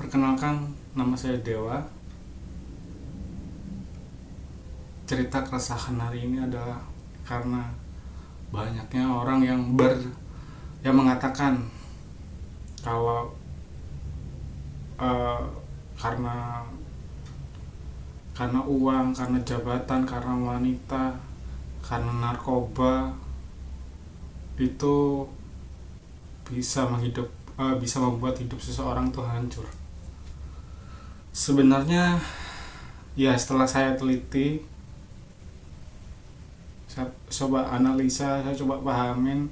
Perkenalkan, nama saya Dewa. Cerita keresahan hari ini adalah karena banyaknya orang yang mengatakan kalau eh, karena uang, karena jabatan, karena wanita, karena narkoba itu bisa membuat hidup seseorang tuh hancur. Sebenarnya ya setelah saya teliti, saya coba analisa, saya coba pahamin,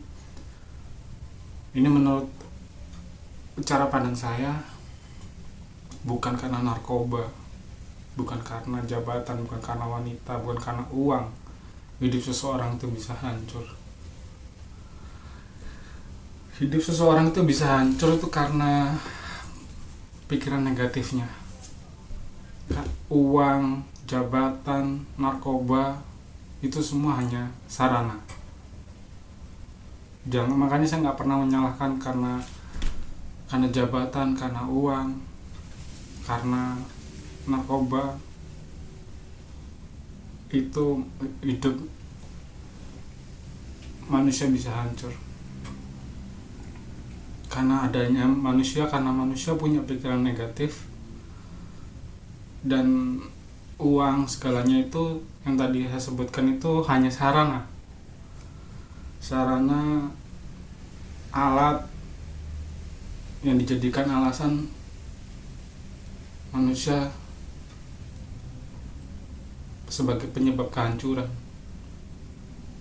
ini menurut cara pandang saya, bukan karena narkoba, bukan karena jabatan, bukan karena wanita, bukan karena uang hidup seseorang itu bisa hancur. Hidup seseorang itu bisa hancur itu karena pikiran negatifnya. Uang, jabatan, narkoba itu semua hanya sarana. Makanya saya nggak pernah menyalahkan karena jabatan, karena uang, karena narkoba itu hidup manusia bisa hancur. Karena manusia punya pikiran negatif, dan uang segalanya itu yang tadi saya sebutkan itu hanya sarana alat yang dijadikan alasan manusia sebagai penyebab kehancuran.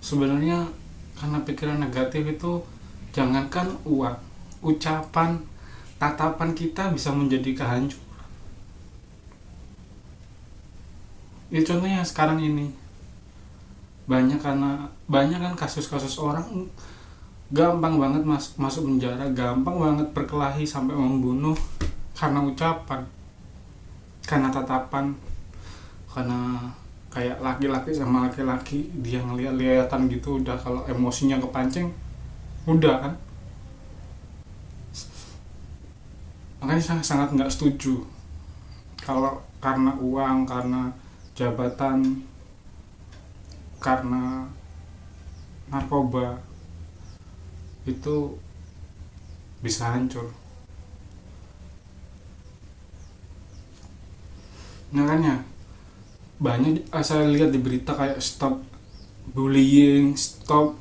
Sebenarnya karena pikiran negatif itu, jangankan uang, ucapan, tatapan kita bisa menjadi kehancuran. Ya contohnya sekarang ini banyak kan kasus-kasus orang gampang banget masuk penjara, gampang banget berkelahi sampai membunuh karena ucapan, karena tatapan, karena kayak laki-laki sama laki-laki dia ngeliat-liatan gitu, udah kalau emosinya kepancing udah kan. Makanya saya sangat nggak setuju kalau karena uang, karena jabatan, karena narkoba itu bisa hancur. Makanya banyak saya lihat di berita kayak stop bullying, stop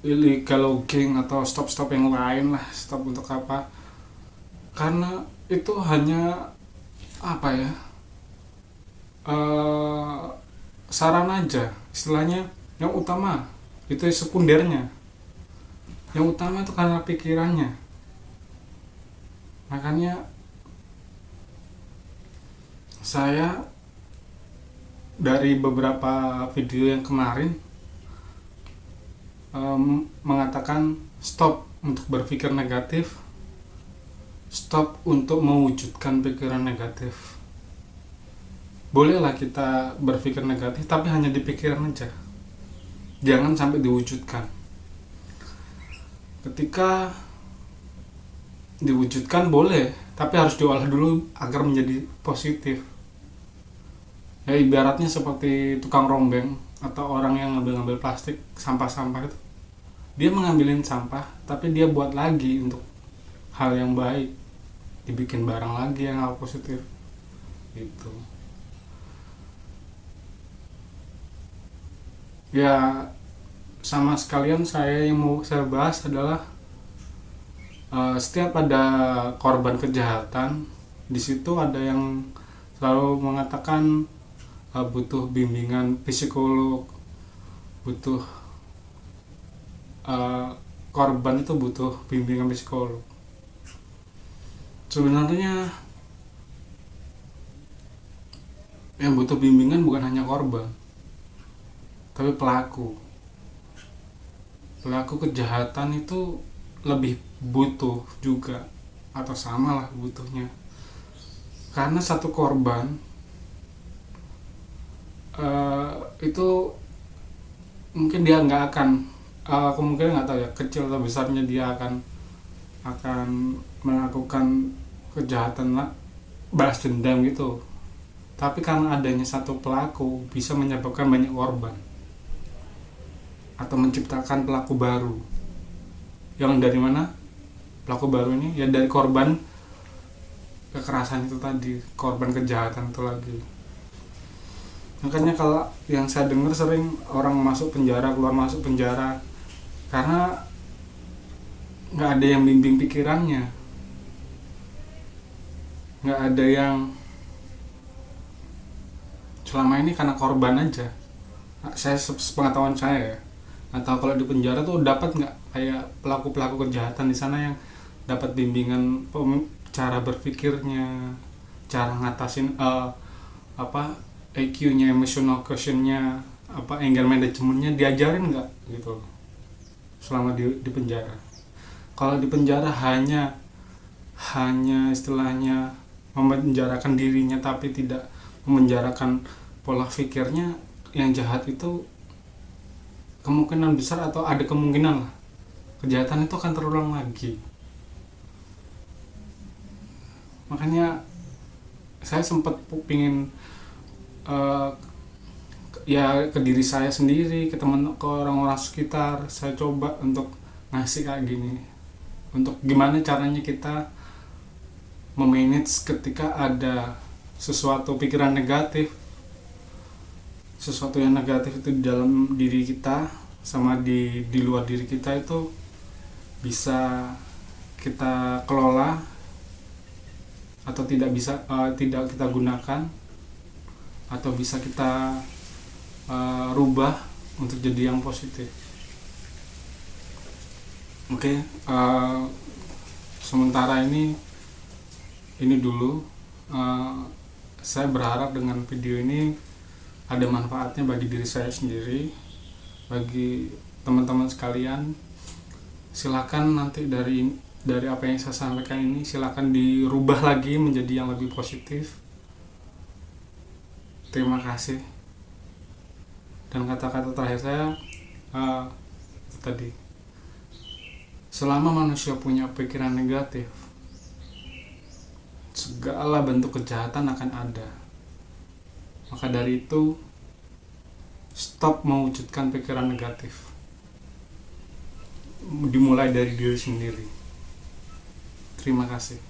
illegal logging, atau stop yang lain lah, stop untuk apa, karena itu hanya saran aja istilahnya. Yang utama itu sekundernya, yang utama itu karena pikirannya. Makanya saya dari beberapa video yang kemarin mengatakan stop untuk berpikir negatif, stop untuk mewujudkan pikiran negatif. Bolehlah kita berpikir negatif, tapi hanya di pikiran aja, jangan sampai diwujudkan. Ketika diwujudkan boleh, tapi harus diolah dulu agar menjadi positif. Ya ibaratnya seperti tukang rombeng atau orang yang ngambil plastik, sampah-sampah itu, dia mengambilin sampah tapi dia buat lagi untuk hal yang baik, dibikin barang lagi yang hal positif gitu. Ya sama sekalian yang mau saya bahas adalah setiap ada korban kejahatan, di situ ada yang selalu mengatakan butuh bimbingan psikolog, butuh korban itu butuh bimbingan psikolog. Sebenarnya yang butuh bimbingan bukan hanya korban, tapi pelaku kejahatan itu lebih butuh juga, atau sama lah butuhnya. Karena satu korban itu mungkin dia nggak akan, kemungkinan nggak tahu ya, kecil atau besarnya dia akan akan melakukan kejahatan lah, balas dendam gitu. Tapi karena adanya satu pelaku bisa menyebabkan banyak korban atau menciptakan pelaku baru. Yang dari mana pelaku baru ini? Ya dari korban kekerasan itu tadi, korban kejahatan itu lagi. Makanya kalau yang saya dengar sering orang masuk penjara, keluar masuk penjara karena nggak ada yang bimbing pikirannya, nggak ada yang, selama ini karena korban aja. Saya sepengetahuan saya ya, atau kalau di penjara tuh dapat nggak kayak pelaku kejahatan di sana yang dapat bimbingan cara berpikirnya, cara ngatasin EQ-nya, emotional quotient-nya, anger management-nya diajarin nggak gitu selama di penjara. Kalau di penjara hanya istilahnya memenjarakan dirinya tapi tidak memenjarakan pola pikirnya, yang jahat itu kemungkinan besar atau ada kemungkinan lah kejahatan itu akan terulang lagi. Makanya saya sempat pingin ya ke diri saya sendiri, ke orang-orang sekitar, saya coba untuk ngasih kayak gini, untuk gimana caranya kita memanage ketika ada sesuatu pikiran negatif, sesuatu yang negatif itu di dalam diri kita sama di luar diri kita, itu bisa kita kelola atau tidak kita gunakan, atau bisa kita rubah untuk jadi yang positif. Oke, sementara ini dulu. Saya berharap dengan video ini ada manfaatnya bagi diri saya sendiri, bagi teman-teman sekalian. Silakan nanti dari apa yang saya sampaikan ini silakan dirubah lagi menjadi yang lebih positif. Terima kasih. Dan kata-kata terakhir saya tadi, selama manusia punya pikiran negatif, segala bentuk kejahatan akan ada. Maka dari itu, stop mewujudkan pikiran negatif. Dimulai dari diri sendiri. Terima kasih.